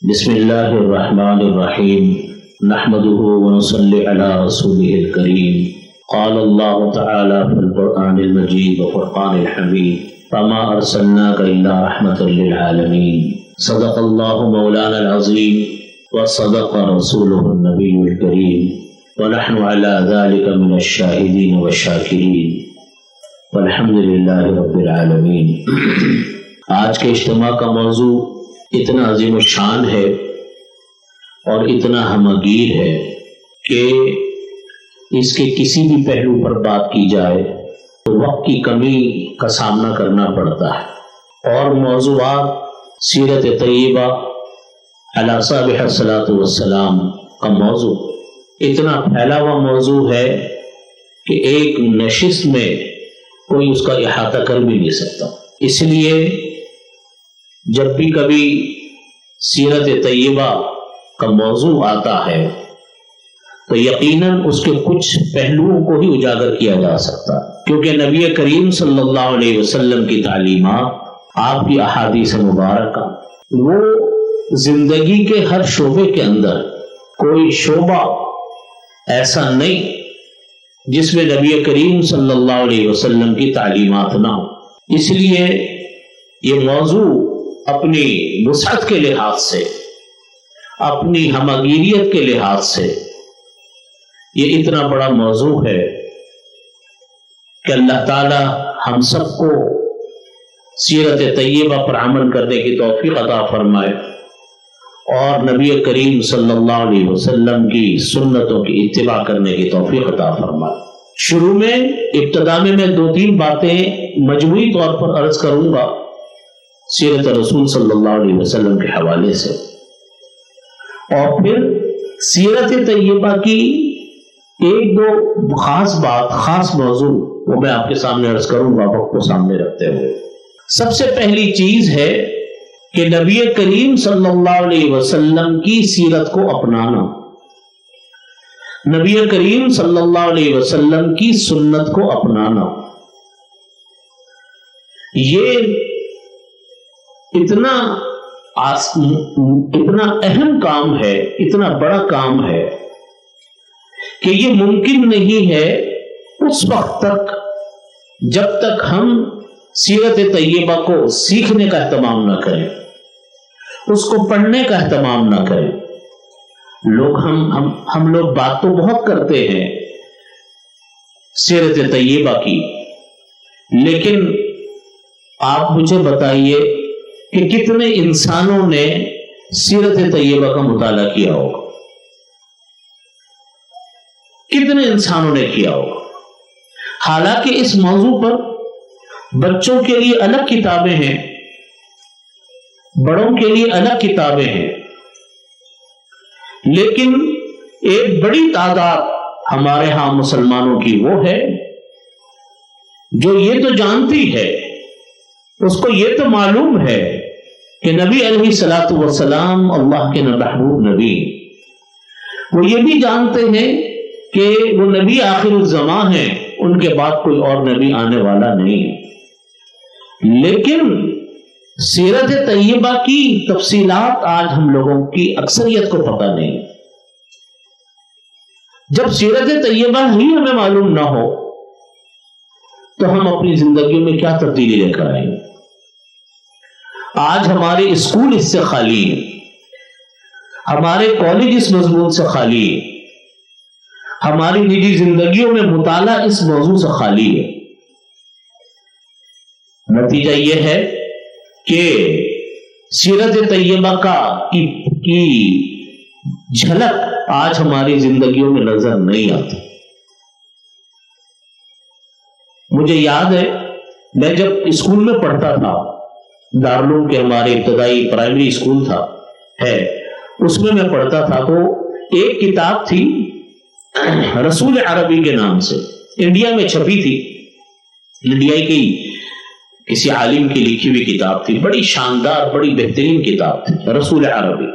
بسم اللہ الرحمن الرحیم نحمده ونصلی علی رسوله الکریم قال اللہ تعالی فی القرآن المجید وفرقان الحمید فما ارسلناک الا رحمة للعالمین صدق اللہ مولانا العظیم وصدق رسوله النبی الکریم ونحن على ذلك من الشاہدین والشاکرین والحمد للہ رب العالمین۔ آج کے اجتماع کا موضوع اتنا عظیم الشان ہے اور اتنا ہمگیر ہے کہ اس کے کسی بھی پہلو پر بات کی جائے تو وقت کی کمی کا سامنا کرنا پڑتا ہے، اور موضوعات سیرت طیبہ علی صاحبہ الصلاۃ والسلام کا موضوع اتنا پھیلا ہوا موضوع ہے کہ ایک نشست میں کوئی اس کا احاطہ کر بھی نہیں سکتا۔ اس لیے جب بھی کبھی سیرت طیبہ کا موضوع آتا ہے تو یقیناً اس کے کچھ پہلوؤں کو ہی اجاگر کیا جا سکتا ہے، کیونکہ نبی کریم صلی اللہ علیہ وسلم کی تعلیمات، آپ کی احادیث مبارکہ، وہ زندگی کے ہر شعبے کے اندر کوئی شعبہ ایسا نہیں جس میں نبی کریم صلی اللہ علیہ وسلم کی تعلیمات نہ ہو۔ اس لیے یہ موضوع اپنی وسعت کے لحاظ سے، اپنی ہمگیریت کے لحاظ سے یہ اتنا بڑا موضوع ہے کہ اللہ تعالی ہم سب کو سیرت طیبہ پر عمل کرنے کی توفیق عطا فرمائے اور نبی کریم صلی اللہ علیہ وسلم کی سنتوں کی اتباع کرنے کی توفیق عطا فرمائے۔ شروع میں ابتدا میں دو تین باتیں مجموعی طور پر عرض کروں گا سیرت رسول صلی اللہ علیہ وسلم کے حوالے سے، اور پھر سیرت طیبہ کی ایک دو خاص موضوع وہ میں آپ کے سامنے عرض کروں گا وقت کو سامنے رکھتے ہوئے۔ سب سے پہلی چیز ہے کہ نبی کریم صلی اللہ علیہ وسلم کی سیرت کو اپنانا، نبی کریم صلی اللہ علیہ وسلم کی سنت کو اپنانا، یہ اتنا اہم کام ہے، اتنا بڑا کام ہے کہ یہ ممکن نہیں ہے اس وقت تک جب تک ہم سیرت طیبہ کو سیکھنے کا اہتمام نہ کریں، اس کو پڑھنے کا اہتمام نہ کریں۔ ہم لوگ بات تو بہت کرتے ہیں سیرت طیبہ کی، لیکن آپ مجھے بتائیے کہ کتنے انسانوں نے سیرت طیبہ کا مطالعہ کیا ہوگا، کتنے انسانوں نے کیا ہوگا؟ حالانکہ اس موضوع پر بچوں کے لیے الگ کتابیں ہیں، بڑوں کے لیے الگ کتابیں ہیں، لیکن ایک بڑی تعداد ہمارے ہاں مسلمانوں کی وہ ہے جو یہ تو جانتی ہے، اس کو یہ تو معلوم ہے کہ نبی علیہ الصلوۃ والسلام اللہ کے محبوب نبی، وہ یہ بھی جانتے ہیں کہ وہ نبی آخر الزمان ہیں، ان کے بعد کوئی اور نبی آنے والا نہیں، لیکن سیرت طیبہ کی تفصیلات آج ہم لوگوں کی اکثریت کو پتہ نہیں۔ جب سیرت طیبہ ہی ہمیں معلوم نہ ہو تو ہم اپنی زندگیوں میں کیا تبدیلی لے کر آئیں گے؟ آج ہمارے اسکول اس سے خالی ہیں، ہمارے کالج اس مضمون سے خالی ہیں، ہماری نجی زندگیوں میں مطالعہ اس موضوع سے خالی ہے۔ نتیجہ یہ ہے کہ سیرت طیبہ کی جھلک آج ہماری زندگیوں میں نظر نہیں آتی۔ مجھے یاد ہے میں جب اسکول میں پڑھتا تھا، دارالعلوم کے ہمارے ابتدائی پرائمری اسکول تھا اس میں پڑھتا تھا، تو ایک کتاب تھی رسول عربی کے نام سے، انڈیا میں چھپی تھی، انڈیا کی کسی عالم کی لکھی ہوئی کتاب تھی، بڑی شاندار بڑی بہترین کتاب تھی رسول عربی،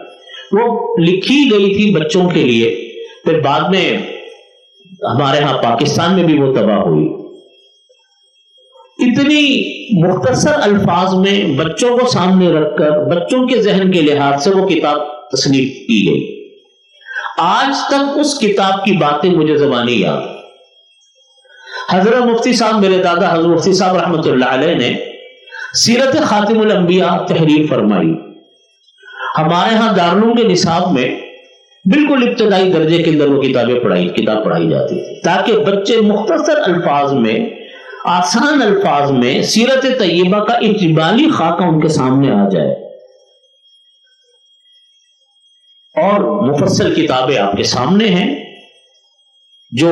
وہ لکھی گئی تھی بچوں کے لیے، پھر بعد میں ہمارے ہاں پاکستان میں بھی وہ طبع ہوئی۔ اتنی مختصر الفاظ میں بچوں کو سامنے رکھ کر بچوں کے ذہن کے لحاظ سے وہ کتاب تصنیف کی گئی. آج تک اس کتاب کی باتیں مجھے زبانی یاد. حضرت مفتی صاحب میرے دادا حضرت مفتی صاحب رحمۃ اللہ علیہ نے سیرت خاتم الانبیاء تحریر فرمائی. ہمارے ہاں دارالعلوم کے نصاب میں بالکل ابتدائی درجے کے اندر وہ کتاب پڑھائی جاتی تھی تاکہ بچے مختصر الفاظ میں آسان الفاظ میں سیرت طیبہ کا اجمالی خاکہ ان کے سامنے آ جائے. اور مفصل کتابیں آپ کے سامنے ہیں جو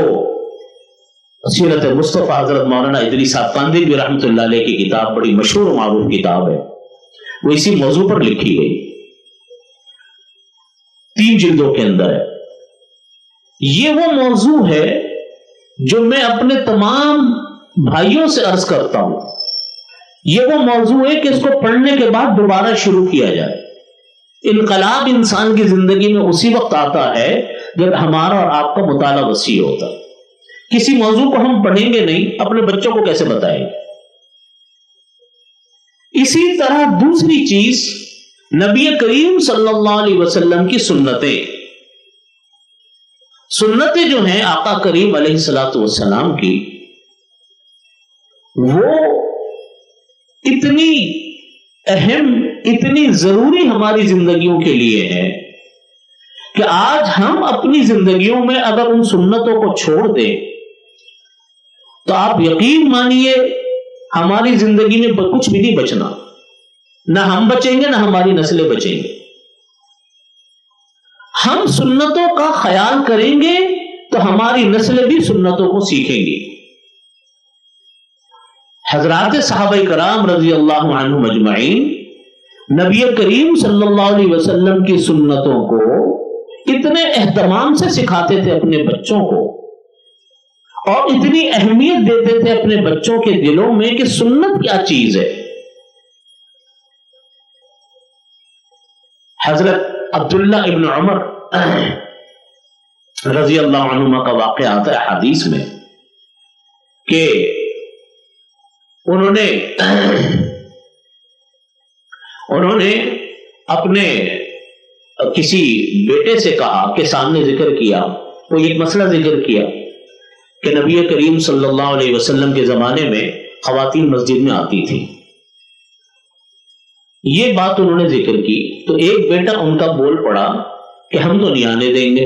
سیرت مصطفیٰ حضرت مولانا ادریس صاحب کاندھلوی رحمۃ اللہ علیہ کی کتاب بڑی مشہور و معروف کتاب ہے. وہ اسی موضوع پر لکھی گئی, 3 جلدوں کے اندر ہے. یہ وہ موضوع ہے جو میں اپنے تمام بھائیوں سے عرض کرتا ہوں. یہ وہ موضوع ہے کہ اس کو پڑھنے کے بعد دوبارہ شروع کیا جائے. انقلاب انسان کی زندگی میں اسی وقت آتا ہے جب ہمارا اور آپ کا مطالعہ وسیع ہوتا ہے. کسی موضوع کو ہم پڑھیں گے نہیں, اپنے بچوں کو کیسے بتائیں گے؟ اسی طرح دوسری چیز نبی کریم صلی اللہ علیہ وسلم کی سنتیں جو ہیں آقا کریم علیہ الصلوۃ والسلام کی, وہ اتنی اہم, اتنی ضروری ہماری زندگیوں کے لیے ہے کہ آج ہم اپنی زندگیوں میں اگر ان سنتوں کو چھوڑ دیں تو آپ یقین مانیے ہماری زندگی میں کچھ بھی نہیں بچنا. نہ ہم بچیں گے نہ ہماری نسلیں بچیں گے. ہم سنتوں کا خیال کریں گے تو ہماری نسلیں بھی سنتوں کو سیکھیں گی. حضرات صحابہ کرام رضی اللہ عنہم اجمعین نبی کریم صلی اللہ علیہ وسلم کی سنتوں کو اتنے اہتمام سے سکھاتے تھے اپنے بچوں کو, اور اتنی اہمیت دیتے تھے اپنے بچوں کے دلوں میں کہ سنت کیا چیز ہے. حضرت عبداللہ ابن عمر رضی اللہ عنہما کا واقعہ آتا ہے حدیث میں کہ انہوں نے اپنے کسی بیٹے سے کہا کہ سامنے ذکر کیا, کوئی ایک مسئلہ ذکر کیا کہ نبی کریم صلی اللہ علیہ وسلم کے زمانے میں خواتین مسجد میں آتی تھی. یہ بات انہوں نے ذکر کی تو ایک بیٹا ان کا بول پڑا کہ ہم تو نہیں آنے دیں گے.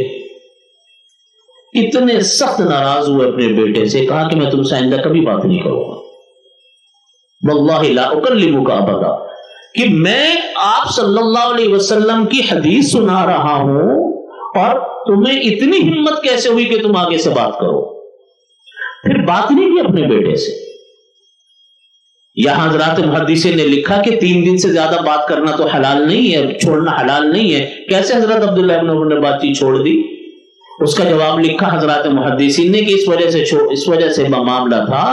اتنے سخت ناراض ہوئے اپنے بیٹے سے, کہا کہ میں تم سے آئندہ کبھی بات نہیں کروں گا, واللہ لا اکلمک ابدا, کہ میں آپ صلی اللہ علیہ وسلم کی حدیث سنا رہا ہوں اور تمہیں اتنی ہمت کیسے ہوئی کہ تم آگے سے بات کرو. پھر بات نہیں کی اپنے بیٹے سے. یہاں حضرات محدثین نے لکھا کہ 3 دن سے زیادہ بات کرنا تو حلال نہیں ہے, چھوڑنا حلال نہیں ہے. کیسے حضرت عبداللہ ابن عمر نے بات چیت چھوڑ دی؟ اس کا جواب لکھا حضرات محدثین نے کہ اس وجہ سے معاملہ تھا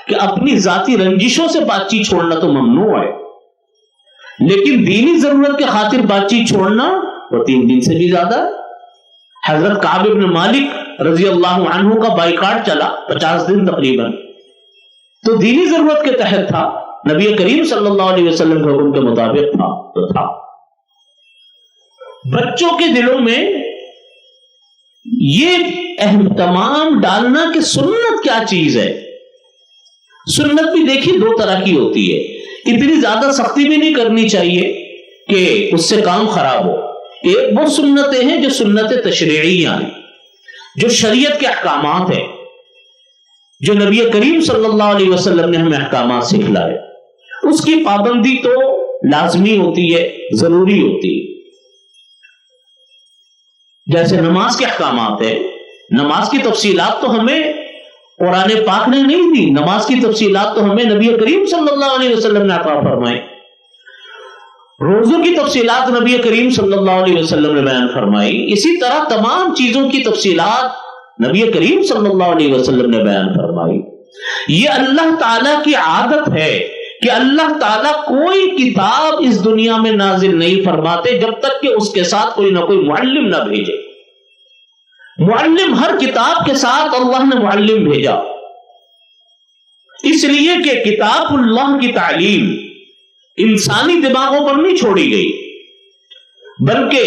کہ اپنی ذاتی رنجشوں سے بات چیت چھوڑنا تو ممنوع ہے, لیکن دینی ضرورت کے خاطر بات چیت چھوڑنا وہ 3 دن سے بھی زیادہ. حضرت کعب ابن مالک رضی اللہ عنہ کا بائیکاٹ چلا 50 دن تقریباً, تو دینی ضرورت کے تحت تھا, نبی کریم صلی اللہ علیہ وسلم کے حکم کے مطابق تھا تو تھا. بچوں کے دلوں میں یہ اہتمام ڈالنا کہ سنت کیا چیز ہے. سنت بھی دیکھیے 2 طرح کی ہوتی ہے, اتنی زیادہ سختی بھی نہیں کرنی چاہیے کہ اس سے کام خراب ہو. ایک وہ سنتیں ہیں جو سنت تشریعیہ ہیں, جو شریعت کے احکامات ہیں, جو نبی کریم صلی اللہ علیہ وسلم نے ہمیں احکامات سکھلائے. اس کی پابندی تو لازمی ہوتی ہے, ضروری ہوتی ہے. جیسے نماز کے احکامات ہیں, نماز کی تفصیلات تو ہمیں قرآن پاک نے نہیں دی, نماز کی تفصیلات تو ہمیں نبی کریم صلی اللہ علیہ وسلم نے عطا فرمائے. روزوں کی تفصیلات نبی کریم صلی اللہ علیہ وسلم نے بیان فرمائی. اسی طرح تمام چیزوں کی تفصیلات نبی کریم صلی اللہ علیہ وسلم نے بیان فرمائی. یہ اللہ تعالیٰ کی عادت ہے کہ اللہ تعالیٰ کوئی کتاب اس دنیا میں نازل نہیں فرماتے جب تک کہ اس کے ساتھ کوئی نہ کوئی معلم نہ بھیجے. معلم, ہر کتاب کے ساتھ اللہ نے معلم بھیجا. اس لیے کہ کتاب اللہ کی تعلیم انسانی دماغوں پر نہیں چھوڑی گئی، بلکہ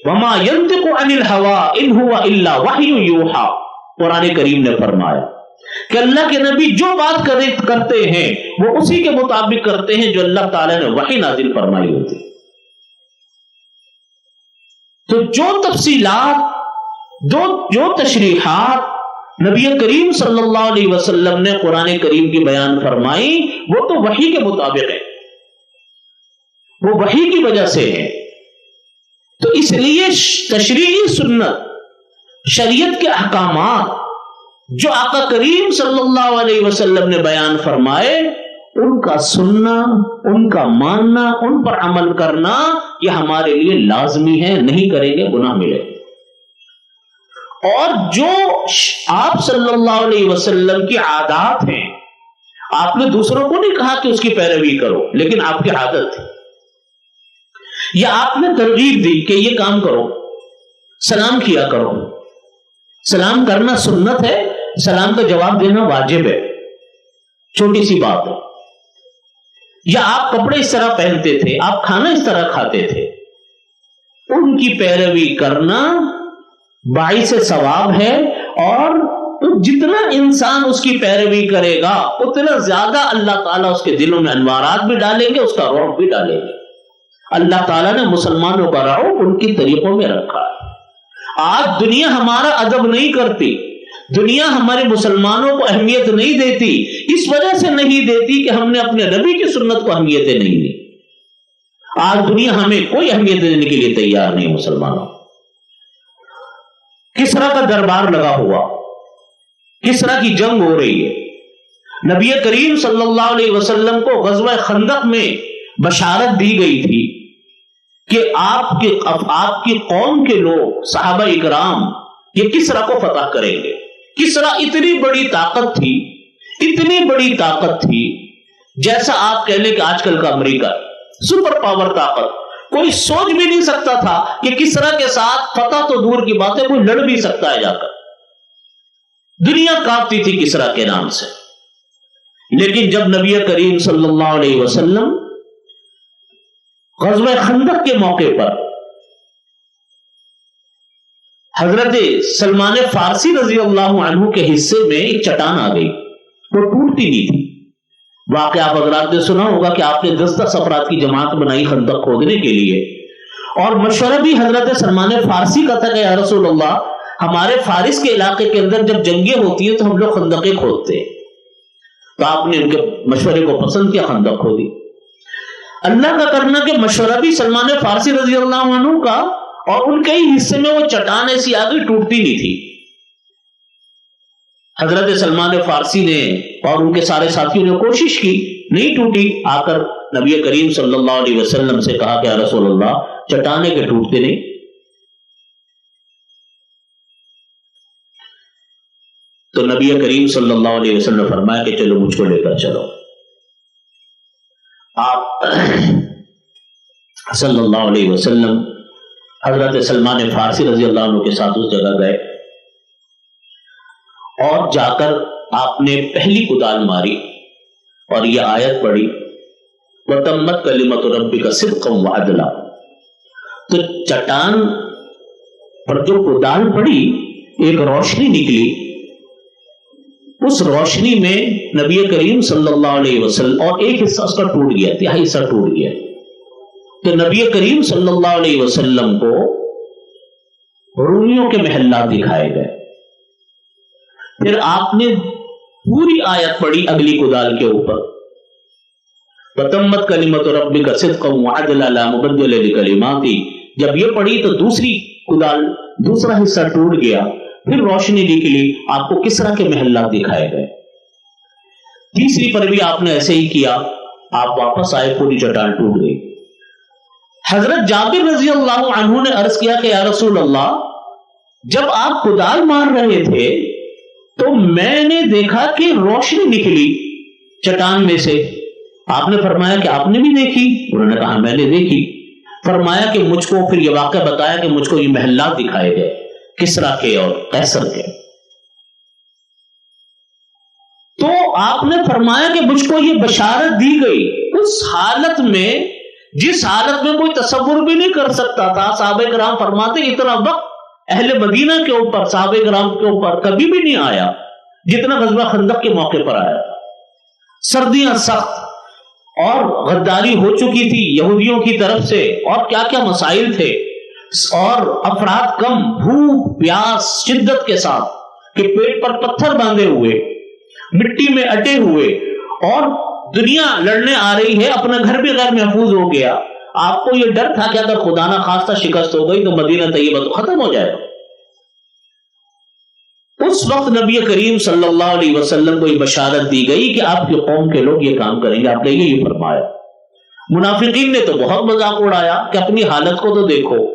وما ينطق عن الهوى ان هو الا وحی یوحى، قرآن کریم نے فرمایا کہ اللہ کے نبی جو بات کرتے ہیں وہ اسی کے مطابق کرتے ہیں جو اللہ تعالیٰ نے وحی نازل فرمائی ہوتی۔ تو جو تفصیلات، جو تشریحات نبی کریم صلی اللہ علیہ وسلم نے قرآن کریم کی بیان فرمائی وہ تو وحی کے مطابق ہے، وہ وحی کی وجہ سے ہے۔ تو اس لیے تشریعی سنت، شریعت کے احکامات جو آقا کریم صلی اللہ علیہ وسلم نے بیان فرمائے، ان کا سننا، ان کا ماننا، ان پر عمل کرنا یہ ہمارے لیے لازمی ہے، نہیں کریں گے گناہ ملے۔ اور جو آپ صلی اللہ علیہ وسلم کی عادات ہیں، آپ نے دوسروں کو نہیں کہا کہ اس کی پیروی کرو، لیکن آپ کی عادت تھی، یا آپ نے ترغیب دی کہ یہ کام کرو، سلام کیا کرو، سلام کرنا سنت ہے، سلام کا جواب دینا واجب ہے، چھوٹی سی بات ہے۔ یا آپ کپڑے اس طرح پہنتے تھے، آپ کھانا اس طرح کھاتے تھے، ان کی پیروی کرنا باعث ثواب ہے، اور جتنا انسان اس کی پیروی کرے گا اتنا زیادہ اللہ تعالیٰ اس کے دلوں میں انوارات بھی ڈالیں گے، اس کا رعب بھی ڈالیں گے۔ اللہ تعالیٰ نے مسلمانوں کا رعب ان کی طریقوں میں رکھا ہے۔ آج دنیا ہمارا ادب نہیں کرتی، دنیا ہمارے مسلمانوں کو اہمیت نہیں دیتی، اس وجہ سے نہیں دیتی کہ ہم نے اپنے نبی کی سنت کو اہمیتیں نہیں دی۔ آج دنیا ہمیں کوئی اہمیت دینے کے لیے تیار نہیں۔ مسلمانوں کسرا کا دربار لگا ہوا، کسرا کی جنگ ہو رہی ہے، نبی کریم صلی اللہ علیہ وسلم کو غزوہ خندق میں بشارت دی گئی تھی کہ آپ کی قوم کے لوگ، صحابہ اکرام، یہ کسرا کو فتح کریں گے۔ کسرا اتنی بڑی طاقت تھی، اتنی بڑی طاقت تھی، جیسا آپ کہہ لیں کہ آج کل کا امریکہ، سپر پاور طاقت۔ کوئی سوچ بھی نہیں سکتا تھا کہ کسرا کے ساتھ فتح تو دور کی بات ہے، کوئی لڑ بھی سکتا ہے جا کر۔ دنیا کانپتی تھی کسرا کے نام سے۔ لیکن جب نبی کریم صلی اللہ علیہ وسلم غزوہ خندق کے موقع پر حضرت سلمان فارسی رضی اللہ عنہ کے حصے میں ایک چٹان آ گئی، وہ ٹوٹتی نہیں تھی۔ واقعہ آپ حضرات نے سنا ہوگا کہ آپ نے 10 افراد کی جماعت بنائی خندق کھودنے کے لیے، اور مشورہ بھی حضرت سلمان فارسی کا تھا کہ یا رسول اللہ، ہمارے فارس کے علاقے کے اندر جب جنگیں ہوتی ہیں تو ہم لوگ خندقیں کھودتے ہیں۔ تو آپ نے ان کے مشورے کو پسند کیا، خندق کھودی۔ اللہ کا کرنا کہ مشورہ بھی سلمان فارسی رضی اللہ عنہ کا، اور ان کے ہی حصے میں وہ چٹان ایسی آگے ٹوٹتی نہیں تھی۔ حضرت سلمان فارسی نے اور ان کے سارے ساتھیوں نے کوشش کی، نہیں ٹوٹی۔ آ کر نبی کریم صلی اللہ علیہ وسلم سے کہا کہ یا رسول اللہ، چٹانے کے ٹوٹتے نہیں۔ تو نبی کریم صلی اللہ علیہ وسلم نے فرمایا کہ چلو مجھ کو لے کر چلو۔ آپ صلی اللہ علیہ وسلم حضرت سلمان فارسی رضی اللہ عنہ کے ساتھ اس جگہ گئے، اور جا کر آپ نے پہلی کدال ماری اور یہ آیت پڑھی، وَتَمَّتْ كَلِمَةُ رَبِّكَ صِدْقًا وَعَدْلًا۔ تو چٹان پر جو کدال پڑی، ایک روشنی نکلی، اس روشنی میں نبی کریم صلی اللہ علیہ وسلم، اور ایک حصہ اس کا ٹوٹ گیا، تہائی حصہ ٹوٹ گیا۔ تو نبی کریم صلی اللہ علیہ وسلم کو رومیوں کے محلات دکھائے گئے۔ پھر آپ نے پوری آیت پڑھی اگلی کدال کے اوپر، وَتَمَّتْ كَلِمَةُ رَبِّكَ صِدْقًا وَعَدْلًا لَا مُبَدِّلَ لِكَلِمَاتِهِ۔ جب یہ پڑھی تو دوسری کدال، دوسرا حصہ ٹوٹ گیا، پھر روشنی نکلی، آپ کو کسرا کے محلات دکھائے گئے۔ تیسری پر بھی آپ نے ایسے ہی کیا، آپ واپس آئے، پوری چٹان ٹوٹ گئی۔ حضرت جابر رضی اللہ عنہ نے عرض کیا کہ یا رسول اللہ، جب آپ کدال مار رہے تھے تو میں نے دیکھا کہ روشنی نکلی چٹان میں سے۔ آپ نے فرمایا کہ آپ نے بھی دیکھی؟ انہوں نے کہا میں نے دیکھی۔ فرمایا کہ مجھ کو پھر یہ واقعہ بتایا کہ مجھ کو یہ محلات دکھائے گئے، کسرا کے اور قیصر کے۔ تو آپ نے فرمایا کہ مجھ کو یہ بشارت دی گئی اس حالت میں جس حالت میں کوئی تصور بھی نہیں کر سکتا تھا. صحابہ کرام فرماتے اتنا وقت اہل مدینہ کے اوپر صحابہ کرام کے اوپر کبھی بھی نہیں آیا جتنا غزوہ خندق کے موقع پر آیا تھا. سردیاں سخت اور غداری ہو چکی تھی یہودیوں کی طرف سے اور کیا کیا مسائل تھے اور افراد کم, بھوک پیاس شدت کے ساتھ کہ پیٹ پر پتھر باندھے ہوئے مٹی میں اٹے ہوئے اور دنیا لڑنے آ رہی ہے, اپنا گھر بھی غیر محفوظ ہو گیا. آپ کو یہ ڈر تھا کہ اگر خدا نہ خواستہ شکست ہو گئی تو مدینہ طیبہ تو ختم ہو جائے گا. اس وقت نبی کریم صلی اللہ علیہ وسلم کو یہ بشارت دی گئی کہ آپ کی قوم کے لوگ یہ کام کریں گے. آپ نے یہ فرمایا. منافقین نے تو بہت مذاق اڑایا کہ اپنی حالت کو تو دیکھو,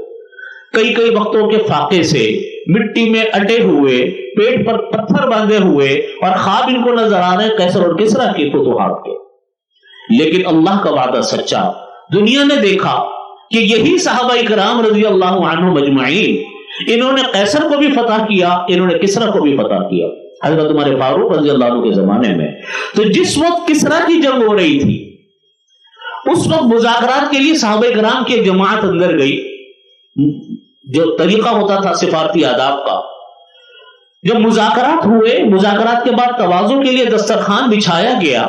کئی کئی وقتوں کے فاقے سے مٹی میں اٹے ہوئے پیٹ پر پتھر باندھے ہوئے اور خواب ان کو نظر آ رہے ہیں قیصر اور کسریٰ کے فتوحات کے. لیکن اللہ کا وعدہ سچا. دنیا نے دیکھا کہ یہی صحابہ کرام رضی اللہ عنہ مجمعین, انہوں نے قیصر کو بھی فتح کیا, انہوں نے کسریٰ کو بھی فتح کیا. حضرت عمر فاروق رضی اللہ عنہ کے زمانے میں تو جس وقت کسریٰ کی جنگ ہو رہی تھی اس وقت مذاکرات کے لیے صحابہ کرام کی جماعت اندر گئی. جو طریقہ ہوتا تھا سفارتی آداب کا, جب مذاکرات ہوئے, مذاکرات کے بعد تواضع کے لیے دسترخوان بچھایا گیا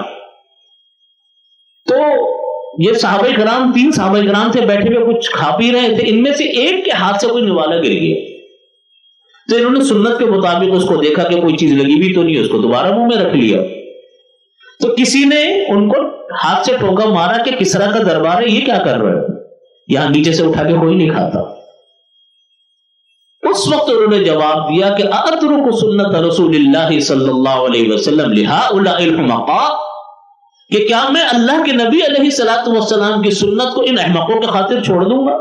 تو یہ صحابہ کرام, 3 صحابہ کرام تھے بیٹھے ہوئے کچھ کھا پی رہے تھے. ان میں سے ایک کے ہاتھ سے کوئی نوالا گر گیا تو انہوں نے سنت کے مطابق اس کو دیکھا کہ کوئی چیز لگی بھی تو نہیں, اس کو دوبارہ منہ میں رکھ لیا. تو کسی نے ان کو ہاتھ سے ٹوکا مارا کہ کسریٰ کا دربار ہے, یہ کیا کر رہے ہو, یہاں نیچے سے اٹھا کے کوئی نہیں کھاتا. اس وقت انہوں نے جواب دیا کہ اترک سنت رسول اللہ صلی اللہ علیہ وسلم لہؤلاء الحمقاء, کہ کیا میں اللہ کے نبی علیہ الصلوۃ والسلام کی سنت کو ان احمقوں کے خاطر چھوڑ دوں گا؟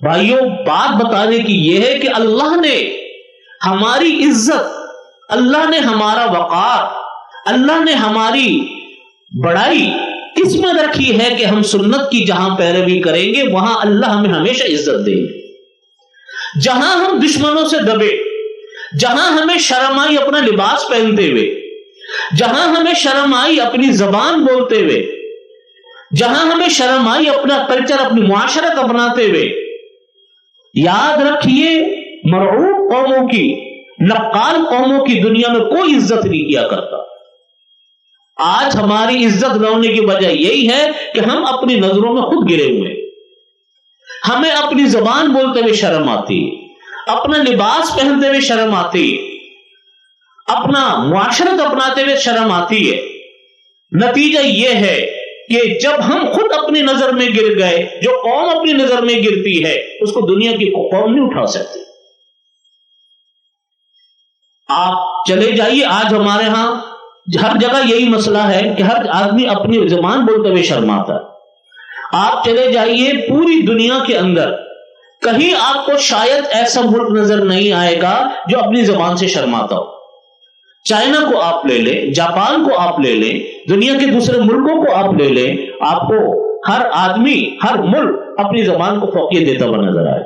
بھائیوں, بات بتانے کی یہ ہے کہ اللہ نے ہماری عزت, اللہ نے ہمارا وقار, اللہ نے ہماری بڑائی کس میں رکھی ہے کہ ہم سنت کی جہاں پیروی کریں گے وہاں اللہ ہمیں ہمیشہ عزت دے گے. جہاں ہم دشمنوں سے دبے, جہاں ہمیں شرم آئی اپنا لباس پہنتے ہوئے, جہاں ہمیں شرم آئی اپنی زبان بولتے ہوئے, جہاں ہمیں شرم آئی اپنا کلچر اپنی معاشرت اپناتے ہوئے, یاد رکھیے مرعوب قوموں کی, نقال قوموں کی دنیا میں کوئی عزت نہیں کیا کرتا. آج ہماری عزت نہ ہونے کی وجہ یہی ہے کہ ہم اپنی نظروں میں خود گرے ہوئے. ہمیں اپنی زبان بولتے ہوئے شرم آتی, اپنا لباس پہنتے ہوئے شرم آتی, اپنا معاشرت اپناتے ہوئے شرم آتی ہے. نتیجہ یہ ہے کہ جب ہم خود اپنی نظر میں گر گئے, جو قوم اپنی نظر میں گرتی ہے اس کو دنیا کی قوم نہیں اٹھا سکتی. آپ چلے جائیے, آج ہمارے ہاں ہر جگہ یہی مسئلہ ہے کہ ہر آدمی اپنی زبان بولتے ہوئے شرماتا ہے. آپ چلے جائیے پوری دنیا کے اندر, کہیں آپ کو شاید ایسا ملک نظر نہیں آئے گا جو اپنی زبان سے شرماتا ہو. چائنا کو آپ لے لیں, جاپان کو آپ لے لیں, دنیا کے دوسرے ملکوں کو آپ لے لیں, آپ کو ہر آدمی, ہر ملک اپنی زبان کو فوقیت دیتا ہوا نظر آئے.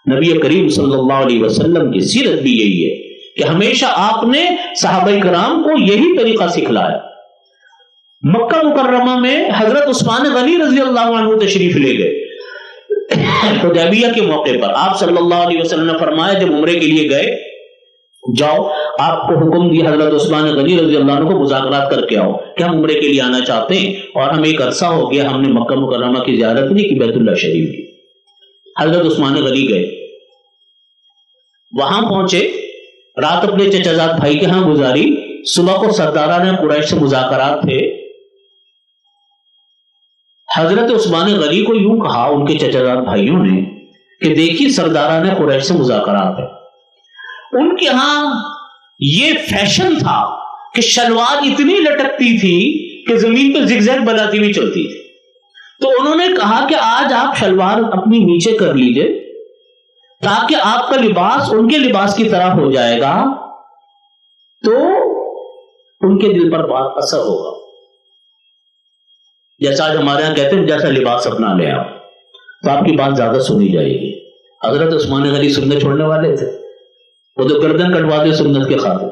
نبی کریم صلی اللہ علیہ وسلم کی سیرت بھی یہی ہے کہ ہمیشہ آپ نے صحابہ کرام کو یہی طریقہ سکھلایا. مکہ مکرمہ میں حضرت عثمان غنی رضی اللہ عنہ تشریف لے گئے حدیبیہ کے موقع پر. آپ صلی اللہ علیہ وسلم نے فرمایا جب عمرے کے لیے گئے, جاؤ, آپ کو حکم دیا حضرت عثمان غنی رضی اللہ عنہ کو مذاکرات کر کے آؤ کہ ہم عمرے کے لیے آنا چاہتے ہیں اور ہمیں ایک عرصہ ہو گیا ہم نے مکہ مکرمہ کی زیارت نہیں کی, بیت اللہ شریف کی. حضرت عثمان غنی گئے, وہاں پہنچے, رات اپنے چچا زاد بھائی کے ہاں گزاری. صبح کو سرداران قریش سے مذاکرات تھے. حضرت عثمان غنی کو یوں کہا ان کے چچا زاد بھائیوں نے کہ دیکھیے سرداران قریش سے مذاکرات ہیں. ان کے ہاں یہ فیشن تھا کہ شلوار اتنی لٹکتی تھی کہ زمین پہ زگزگ بناتی ہوئی چلتی تھی. تو انہوں نے کہا کہ آج آپ شلوار اپنی نیچے کر لیجئے تاکہ آپ کا لباس ان کے لباس کی طرح ہو جائے گا تو ان کے دل پر بات اثر ہوگا. جیسا آج ہمارے یہاں کہتے ہیں جیسا لباس اپنا لے آؤ تو آپ کی بات زیادہ سنی جائے گی. حضرت عثمان غنی سنت چھوڑنے والے تھے, وہ تو گردن کٹوا دے سنت کے خاطر.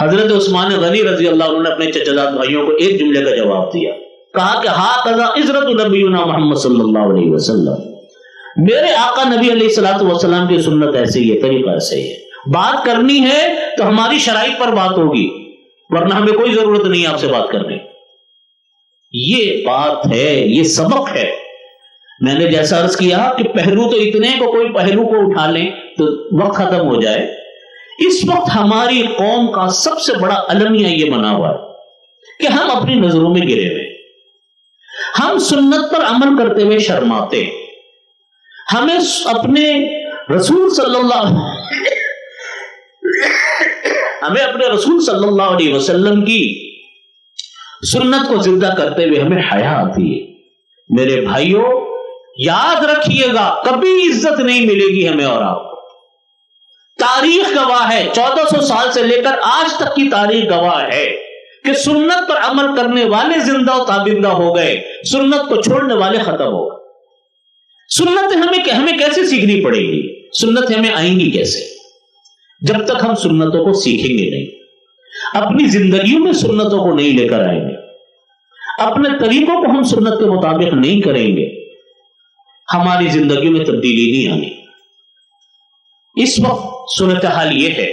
حضرت عثمان غنی رضی اللہ عنہ نے اپنے چچا بھائیوں کو ایک جملے کا جواب دیا، کہا کہ ہاکذا عزرت نبینا محمد صلی اللہ علیہ وسلم، میرے آقا نبی علیہ الصلوۃ والسلام کی سنت ایسے ہی ہے، طریقہ ایسے ہی ہے، بات کرنی ہے تو ہماری شرائط پر بات ہوگی، ورنہ ہمیں کوئی ضرورت نہیں آپ سے بات کرنے۔ یہ بات ہے، یہ سبق ہے۔ میں نے جیسا عرض کیا کہ پہلو تو اتنے کو کوئی پہلو کو اٹھا لیں تو وقت ختم ہو جائے۔ اس وقت ہماری قوم کا سب سے بڑا المیہ یہ بنا ہوا ہے کہ ہم اپنی نظروں میں گرے ہوئے، ہم سنت پر عمل کرتے ہوئے شرماتے، ہمیں اپنے رسول صلی اللہ علیہ وسلم کی سنت کو زندہ کرتے ہوئے ہمیں حیا آتی ہے۔ میرے بھائیوں یاد رکھیے گا، کبھی عزت نہیں ملے گی ہمیں اور آپ کو۔ تاریخ گواہ ہے، 1400 سال سے لے کر آج تک کی تاریخ گواہ ہے کہ سنت پر عمل کرنے والے زندہ و تابندہ ہو گئے، سنت کو چھوڑنے والے ختم ہو گئے۔ سنت ہمیں کیسے سیکھنی پڑے گی؟ سنت ہمیں آئیں گی کیسے؟ جب تک ہم سنتوں کو سیکھیں گے نہیں، اپنی زندگیوں میں سنتوں کو نہیں لے کر آئیں گے، اپنے طریقوں کو ہم سنت کے مطابق نہیں کریں گے، ہماری زندگیوں میں تبدیلی نہیں آنی۔ اس وقت صورتحال یہ ہے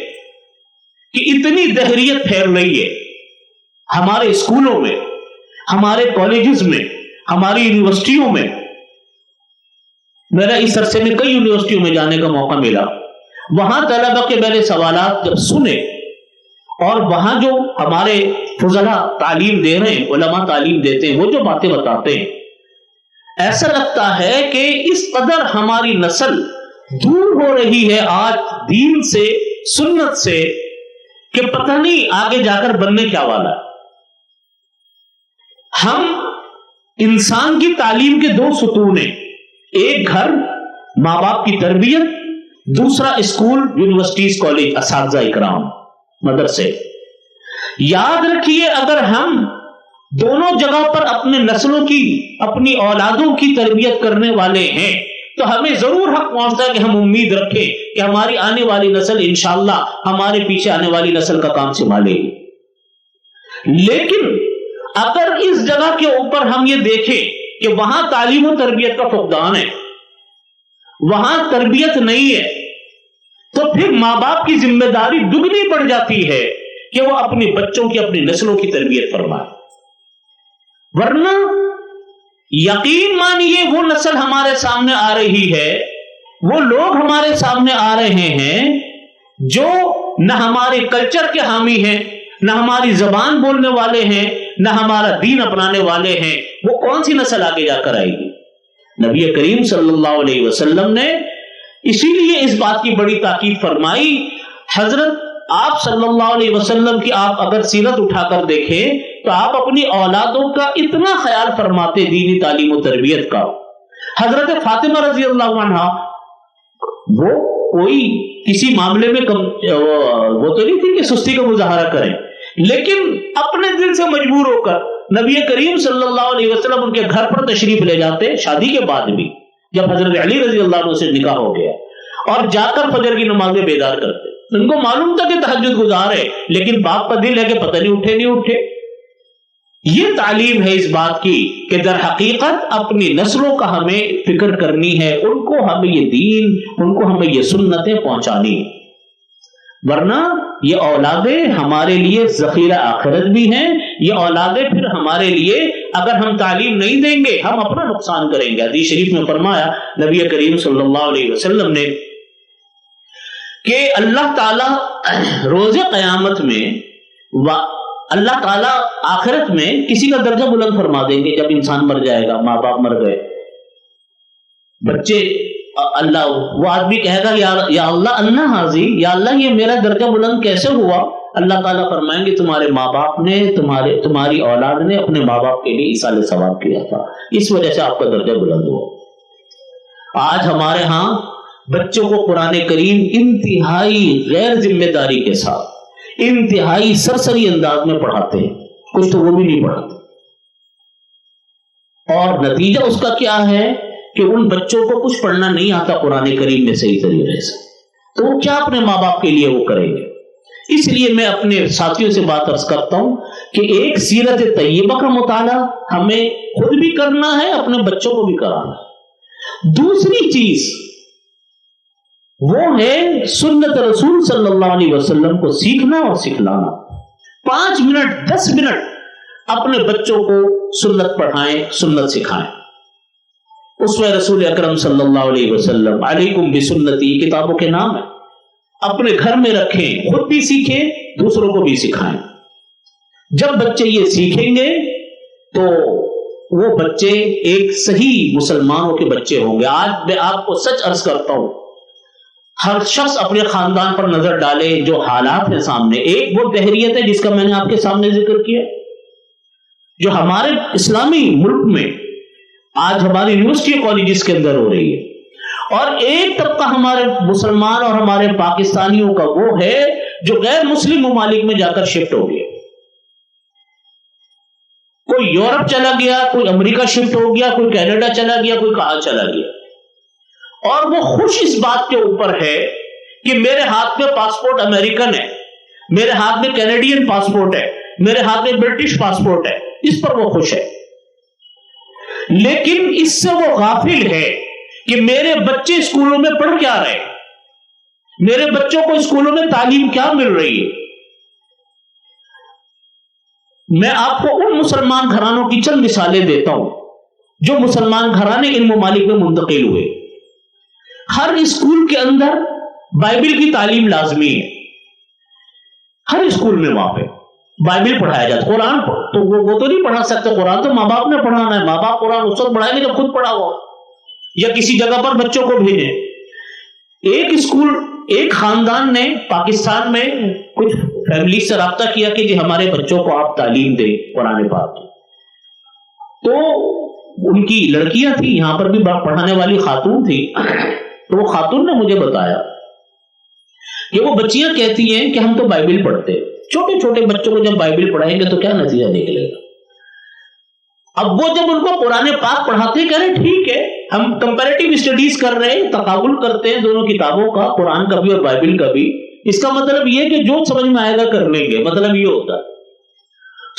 کہ اتنی دہریت پھیل رہی ہے ہمارے اسکولوں میں، ہمارے کالجز میں، ہماری یونیورسٹیوں میں۔ میرا اس عرصے میں کئی یونیورسٹیوں میں جانے کا موقع ملا، وہاں طلبہ کے میں نے سوالات جب سنے اور وہاں جو ہمارے فضلاء تعلیم دے رہے ہیں، علماء تعلیم دیتے ہیں، وہ جو باتیں بتاتے ہیں، ایسا لگتا ہے کہ اس قدر ہماری نسل دور ہو رہی ہے آج دین سے، سنت سے، کہ پتہ نہیں آگے جا کر بننے کیا والا ہے۔ ہم انسان کی تعلیم کے دو ستون ہیں، ایک گھر، ماں باپ کی تربیت، دوسرا اسکول، یونیورسٹیز، کالج، اساتذہ اکرام، مدرسے۔ یاد رکھیے اگر ہم دونوں جگہ پر اپنے نسلوں کی، اپنی اولادوں کی تربیت کرنے والے ہیں تو ہمیں ضرور حق پہنچتا ہے کہ ہم امید رکھیں کہ ہماری آنے والی نسل انشاءاللہ ہمارے پیچھے آنے والی نسل کا کام سنبھالے گی۔ لیکن اگر اس جگہ کے اوپر ہم یہ دیکھیں کہ وہاں تعلیم و تربیت کا فقدان ہے، وہاں تربیت نہیں ہے، تو پھر ماں باپ کی ذمہ داری دگنی بڑھ جاتی ہے کہ وہ اپنے بچوں کی، اپنی نسلوں کی تربیت فرمائے۔ ورنہ یقین مانیے وہ نسل ہمارے سامنے آ رہی ہے، وہ لوگ ہمارے سامنے آ رہے ہیں جو نہ ہمارے کلچر کے حامی ہیں، نہ ہماری زبان بولنے والے ہیں، نہ ہمارا دین اپنانے والے ہیں۔ وہ کون سی نسل آگے جا کر آئے گی؟ نبی کریم صلی اللہ علیہ وسلم نے اسی لیے اس بات کی بڑی تاکید فرمائی۔ حضرت آپ صلی اللہ علیہ وسلم کی آپ اگر سیرت اٹھا کر دیکھیں تو آپ اپنی اولادوں کا اتنا خیال فرماتے، دینی تعلیم و تربیت کا۔ حضرت فاطمہ رضی اللہ عنہ وہ کوئی کسی معاملے میں وہ تو نہیں تھی کہ سستی کا مظاہرہ کریں، لیکن اپنے دل سے مجبور ہو کر نبی کریم صلی اللہ علیہ وسلم ان کے گھر پر تشریف لے جاتے، شادی کے بعد بھی، جب حضرت علی رضی اللہ عنہ سے نکاح ہو گیا، اور جا کر فجر کی نماز میں بیدار کرتے۔ ان کو معلوم تھا کہ تہجد گزار ہے، لیکن باپ کا دل ہے کہ پتہ نہیں اٹھے نہیں اٹھے۔ یہ تعلیم ہے اس بات کی کہ در حقیقت اپنی نسلوں کا ہمیں فکر کرنی ہے، ان کو ہمیں یہ دین، ان کو ہمیں یہ سنتیں پہنچانی ہے۔ ورنہ یہ اولادیں ہمارے لیے ذخیرہ آخرت بھی ہیں، یہ اولادیں پھر ہمارے لیے اگر ہم تعلیم نہیں دیں گے ہم اپنا نقصان کریں گے۔ حدیث شریف میں فرمایا نبی کریم صلی اللہ علیہ وسلم نے کہ اللہ تعالی روز قیامت میں، اللہ تعالیٰ آخرت میں کسی کا درجہ بلند فرما دیں گے۔ جب انسان مر جائے گا، ماں باپ مر گئے، بچے، اللہ، وہ آدمی کہے گا یا اللہ انا حاضی، یا اللہ یہ میرا درجہ بلند کیسے ہوا؟ اللہ تعالیٰ فرمائیں گے تمہارے ماں باپ نے، تمہاری اولاد نے اپنے ماں باپ کے لیے ایصال ثواب کیا تھا، اس وجہ سے آپ کا درجہ بلند ہوا۔ آج ہمارے ہاں بچوں کو قرآن کریم انتہائی غیر ذمہ داری کے ساتھ، انتہائی سرسری انداز میں پڑھاتے ہیں، کچھ تو وہ بھی نہیں پڑھاتے، اور نتیجہ اس کا کیا ہے کہ ان بچوں کو کچھ پڑھنا نہیں آتا قرآن کریم میں صحیح طریقے سے، تو وہ کیا اپنے ماں باپ کے لیے وہ کریں گے؟ اس لیے میں اپنے ساتھیوں سے بات عرض کرتا ہوں کہ ایک سیرت طیبہ کا مطالعہ ہمیں خود بھی کرنا ہے، اپنے بچوں کو بھی کرانا ہے۔ دوسری چیز وہ ہے سنت رسول صلی اللہ علیہ وسلم کو سیکھنا اور سکھلانا۔ 5 منٹ 10 منٹ اپنے بچوں کو سنت پڑھائیں، سنت سکھائیں۔ اسوہ رسول اکرم صلی اللہ علیہ وسلم، علیکم بسنتی، کتابوں کے نام ہے، اپنے گھر میں رکھیں، خود بھی سیکھیں، دوسروں کو بھی سکھائیں۔ جب بچے یہ سیکھیں گے تو وہ بچے ایک صحیح مسلمانوں کے بچے ہوں گے۔ آج میں آپ کو سچ عرض کرتا ہوں، ہر شخص اپنے خاندان پر نظر ڈالے، جو حالات ہیں سامنے، ایک وہ دہریت ہے جس کا میں نے آپ کے سامنے ذکر کیا، جو ہمارے اسلامی ملک میں آج ہماری یونیورسٹی کالجز کے اندر ہو رہی ہے، اور ایک طبقہ ہمارے مسلمان اور ہمارے پاکستانیوں کا وہ ہے جو غیر مسلم ممالک میں جا کر شفٹ ہو گیا۔ کوئی یورپ چلا گیا، کوئی امریکہ شفٹ ہو گیا، کوئی کینیڈا چلا گیا، کوئی کہاں چلا گیا، اور وہ خوش اس بات کے اوپر ہے کہ میرے ہاتھ میں پاسپورٹ امریکن ہے، میرے ہاتھ میں کینیڈین پاسپورٹ ہے، میرے ہاتھ میں برٹش پاسپورٹ ہے، اس پر وہ خوش ہے۔ لیکن اس سے وہ غافل ہے کہ میرے بچے اسکولوں میں پڑھ کیا رہے، میرے بچوں کو اسکولوں میں تعلیم کیا مل رہی ہے۔ میں آپ کو ان مسلمان گھرانوں کی چند مثالیں دیتا ہوں جو مسلمان گھرانے ان ممالک میں منتقل ہوئے۔ ہر اسکول کے اندر بائبل کی تعلیم لازمی ہے، ہر اسکول میں وہاں پہ بائبل پڑھایا جاتا۔ قرآن تو وہ تو نہیں پڑھا سکتے، قرآن تو ماں باپ نے پڑھانا ہے، ماں باپ قرآن اس وقت پڑھائیں گے جب خود پڑھا ہو، یا کسی جگہ پر بچوں کو بھیجیں۔ ایک اسکول، ایک خاندان نے پاکستان میں کچھ فیملی سے رابطہ کیا کہ جی ہمارے بچوں کو آپ تعلیم دیں قرآن پاک کی۔ تو ان کی لڑکیاں تھیں، یہاں پر بھی پڑھانے والی خاتون تھی، تو وہ خاتون نے مجھے بتایا کہ وہ بچیاں کہتی ہیں کہ ہم تو بائبل پڑھتے ہیں، چھوٹے چھوٹے بچوں کو جب بائبل پڑھائیں گے تو کیا نتیجہ نکلے گا۔ اب وہ جب ان کو قرآن پاک پڑھاتے ہیں، کہہ رہے ٹھیک ہے، ہم کمپیریٹیو اسٹڈیز کر رہے ہیں، تقابل کرتے ہیں دونوں کتابوں کا، قرآن کا بھی اور بائبل کا بھی۔ اس کا مطلب یہ کہ جو سمجھ میں آئے گا کر لیں گے، مطلب یہ ہوتا ہے۔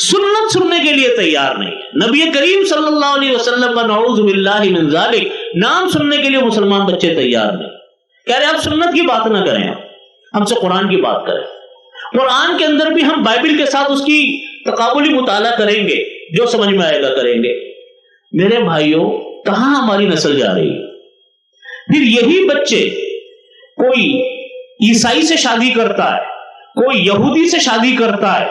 سنت سننے کے لیے تیار نہیں ہے۔ نبی کریم صلی اللہ علیہ وسلم نعوذ باللہ من ذالک، نام سننے کے لیے مسلمان بچے تیار نہیں۔ کہہ رہے آپ سنت کی بات نہ کریں، ہم سے قرآن کی بات کریں۔ قرآن کے اندر بھی ہم بائبل کے ساتھ اس کی تقابلی مطالعہ کریں گے، جو سمجھ میں آئے گا کریں گے۔ میرے بھائیوں، کہاں ہماری نسل جا رہی ہے؟ پھر یہی بچے، کوئی عیسائی سے شادی کرتا ہے، کوئی یہودی سے شادی کرتا ہے،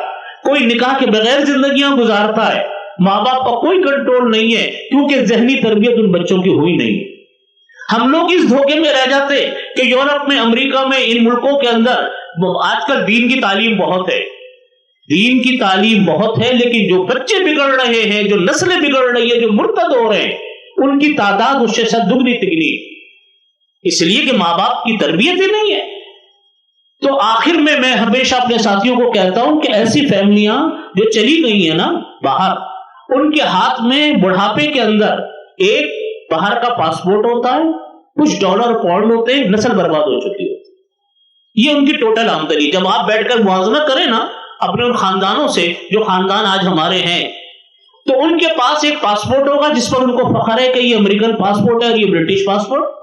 کوئی نکاح کے بغیر زندگیاں گزارتا ہے، ماں باپ کا کوئی کنٹرول نہیں ہے، کیونکہ ذہنی تربیت ان بچوں کی ہوئی نہیں۔ ہم لوگ اس دھوکے میں رہ جاتے کہ یورپ میں، امریکہ میں، ان ملکوں کے اندر آج کل دین کی تعلیم بہت ہے، دین کی تعلیم بہت ہے، لیکن جو بچے بگڑ رہے ہیں، جو نسلیں بگڑ رہی ہیں، جو مرتد ہو رہے ہیں، ان کی تعداد اس سے شاید دگنی تگنی، اس لیے کہ ماں باپ کی تربیت ہی نہیں ہے۔ تو آخر میں ہمیشہ اپنے ساتھیوں کو کہتا ہوں کہ ایسی فیملیاں جو چلی گئی ہیں نا باہر، ان کے ہاتھ میں بڑھاپے کے اندر ایک باہر کا پاسپورٹ ہوتا ہے، کچھ ڈالر پاؤنڈ ہوتے ہیں، نسل برباد ہو چکی ہے۔ یہ ان کی ٹوٹل آمدنی۔ جب آپ بیٹھ کر موازنہ کریں نا اپنے ان خاندانوں سے، جو خاندان آج ہمارے ہیں، تو ان کے پاس ایک پاسپورٹ ہوگا جس پر ان کو فخر ہے کہ یہ امریکن پاسپورٹ ہے اور یہ برٹش پاسپورٹ،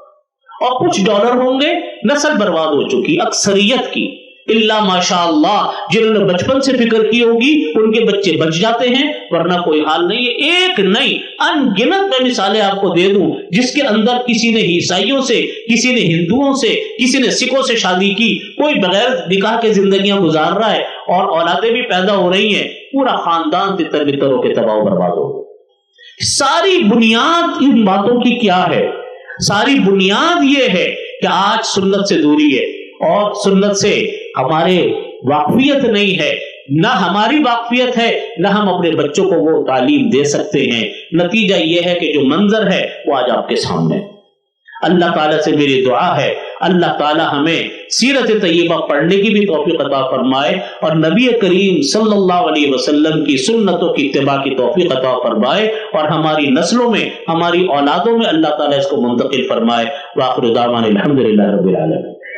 اور کچھ ڈالر ہوں گے، نسل برباد ہو چکی اکثریت کی۔ اللہ ماشاء اللہ، جنہوں نے بچپن سے فکر کی ہوگی ان کے بچے بچ جاتے ہیں، ورنہ کوئی حال نہیں ہے۔ ایک نہیں، ان گنت میں مثالیں آپ کو دے دوں جس کے اندر کسی نے عیسائیوں سے، کسی نے ہندوؤں سے، کسی نے سکھوں سے شادی کی، کوئی بغیر نکاح کے زندگیاں گزار رہا ہے، اور اولادیں بھی پیدا ہو رہی ہیں، پورا خاندان تتر بتر ہو کے تباہ و برباد ہو گئے۔ ساری بنیاد ان باتوں کی کیا ہے؟ ساری بنیاد یہ ہے کہ آج سنت سے دوری ہے، اور سنت سے ہمارے واقفیت نہیں ہے، نہ ہماری واقفیت ہے، نہ ہم اپنے بچوں کو وہ تعلیم دے سکتے ہیں۔ نتیجہ یہ ہے کہ جو منظر ہے وہ آج آپ کے سامنے۔ اللہ تعالیٰ سے میری دعا ہے اللہ تعالیٰ ہمیں سیرت طیبہ پڑھنے کی بھی توفیق عطا فرمائے، اور نبی کریم صلی اللہ علیہ وسلم کی سنتوں کی اتباع کی توفیق عطا فرمائے، اور ہماری نسلوں میں، ہماری اولادوں میں اللہ تعالیٰ اس کو منتقل فرمائے۔ وآخر دعوانا الحمدللہ رب العالمین۔